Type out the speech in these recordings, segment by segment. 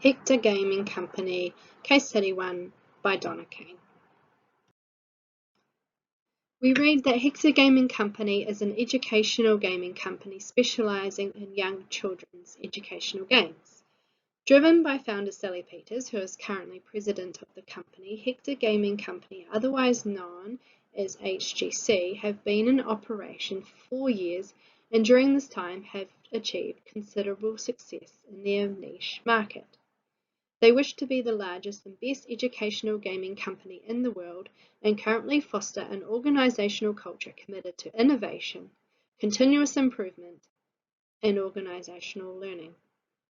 Hector Gaming Company, Case Study 1 by Donna Kane. We read that Hector Gaming Company is an educational gaming company specializing in young children's educational games. Driven by founder Sally Peters, who is currently president of the company, Hector Gaming Company, otherwise known as HGC, have been in operation for 4 years and during this time have achieved considerable success in their niche market. They wish to be the largest and best educational gaming company in the world and currently foster an organizational culture committed to innovation, continuous improvement, and organizational learning.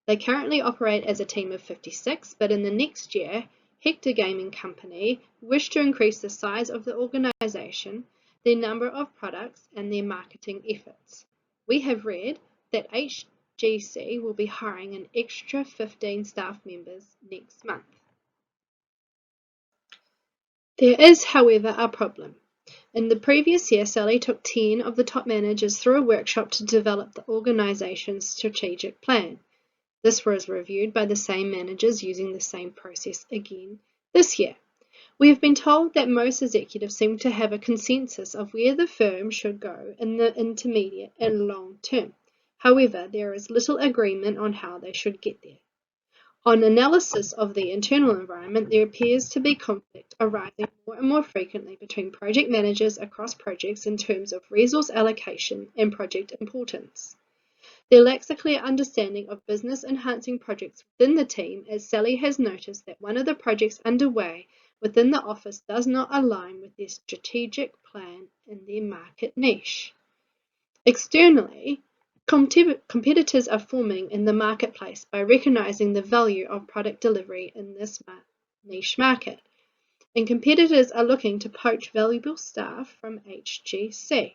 They currently operate as a team of 56, but in the next year, Hector Gaming Company wish to increase the size of the organization, their number of products, and their marketing efforts. We have read that HGC will be hiring an extra 15 staff members next month. There is, however, a problem. In the previous year, Sally took 10 of the top managers through a workshop to develop the organization's strategic plan. This was reviewed by the same managers using the same process again this year. We have been told that most executives seem to have a consensus of where the firm should go in the intermediate and long term. However, there is little agreement on how they should get there. On analysis of the internal environment, there appears to be conflict arising more and more frequently between project managers across projects in terms of resource allocation and project importance. There lacks a clear understanding of business-enhancing projects within the team, as Sally has noticed that one of the projects underway within the office does not align with their strategic plan in their market niche. Externally, competitors are forming in the marketplace by recognizing the value of product delivery in this niche market, and competitors are looking to poach valuable staff from HGC.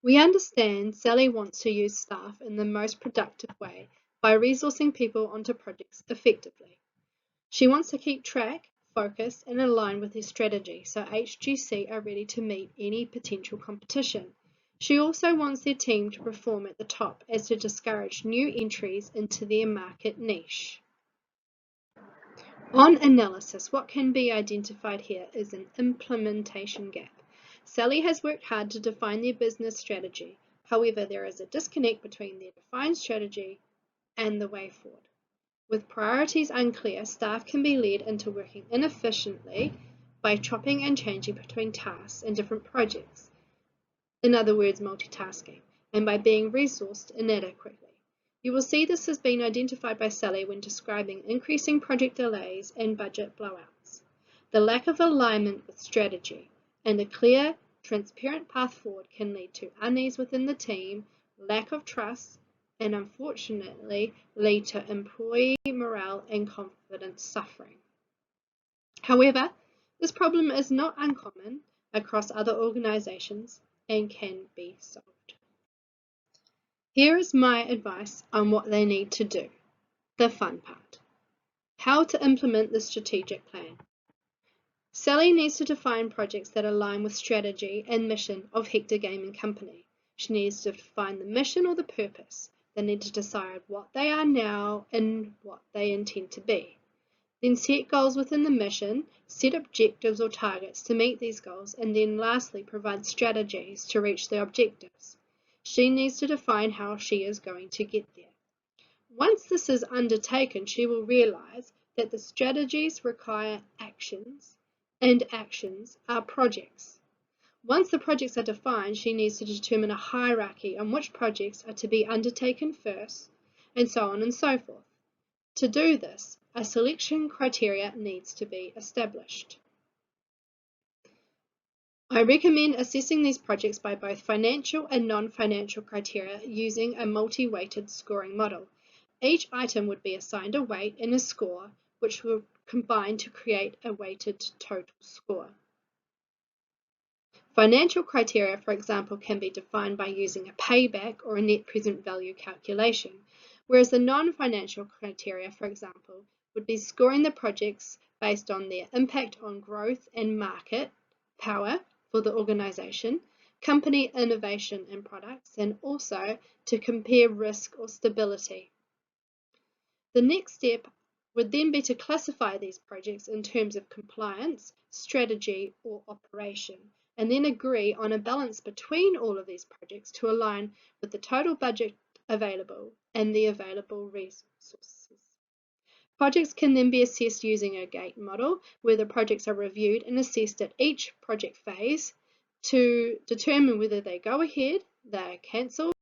We understand Sally wants to use staff in the most productive way by resourcing people onto projects effectively. She wants to keep track, focus, and align with their strategy so HGC are ready to meet any potential competition. She also wants their team to perform at the top as to discourage new entries into their market niche. On analysis, what can be identified here is an implementation gap. Sally has worked hard to define their business strategy. However, there is a disconnect between their defined strategy and the way forward. With priorities unclear, staff can be led into working inefficiently by chopping and changing between tasks and different projects, in other words, multitasking, and by being resourced inadequately. You will see this has been identified by Sally when describing increasing project delays and budget blowouts. The lack of alignment with strategy and a clear, transparent path forward can lead to unease within the team, lack of trust, and unfortunately lead to employee morale and confidence suffering. However, this problem is not uncommon across other organizations and can be solved. Here is my advice on what they need to do. The fun part. How to implement the strategic plan. Sally needs to define projects that align with strategy and mission of Hector Gaming Company. She needs to define the mission or the purpose. They need to decide what they are now and what they intend to be. Then set goals within the mission, set objectives or targets to meet these goals, and then lastly provide strategies to reach the objectives. She needs to define how she is going to get there. Once this is undertaken, she will realize that the strategies require actions, and actions are projects. Once the projects are defined, she needs to determine a hierarchy on which projects are to be undertaken first, and so on and so forth. To do this, a selection criteria needs to be established. I recommend assessing these projects by both financial and non-financial criteria using a multi-weighted scoring model. Each item would be assigned a weight and a score, which will combine to create a weighted total score. Financial criteria, for example, can be defined by using a payback or a net present value calculation, whereas the non-financial criteria, for example, would be scoring the projects based on their impact on growth and market power for the organization, company innovation and products, and also to compare risk or stability. The next step would then be to classify these projects in terms of compliance, strategy, or operation, and then agree on a balance between all of these projects to align with the total budget available and the available resources. Projects can then be assessed using a gate model, where the projects are reviewed and assessed at each project phase to determine whether they go ahead, they are cancelled,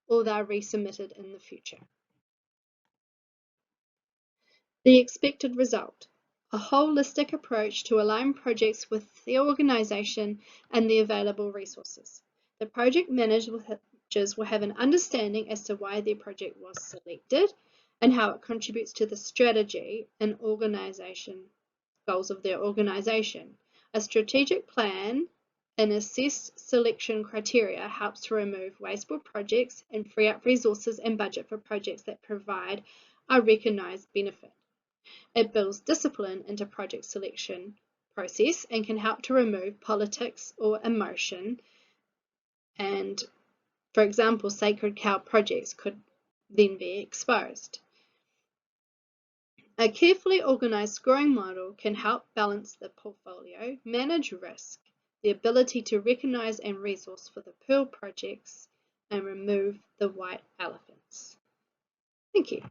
or they are resubmitted in the future. The expected result: a holistic approach to align projects with the organisation and the available resources. The project managers will have an understanding as to why their project was selected and how it contributes to the strategy and organisation goals of their organisation. A strategic plan and assessed selection criteria helps to remove wasteful projects and free up resources and budget for projects that provide a recognised benefit. It builds discipline into project selection process and can help to remove politics or emotion. And for example, sacred cow projects could then be exposed. A carefully organised scoring model can help balance the portfolio, manage risk, the ability to recognise and resource for the pearl projects, and remove the white elephants. Thank you.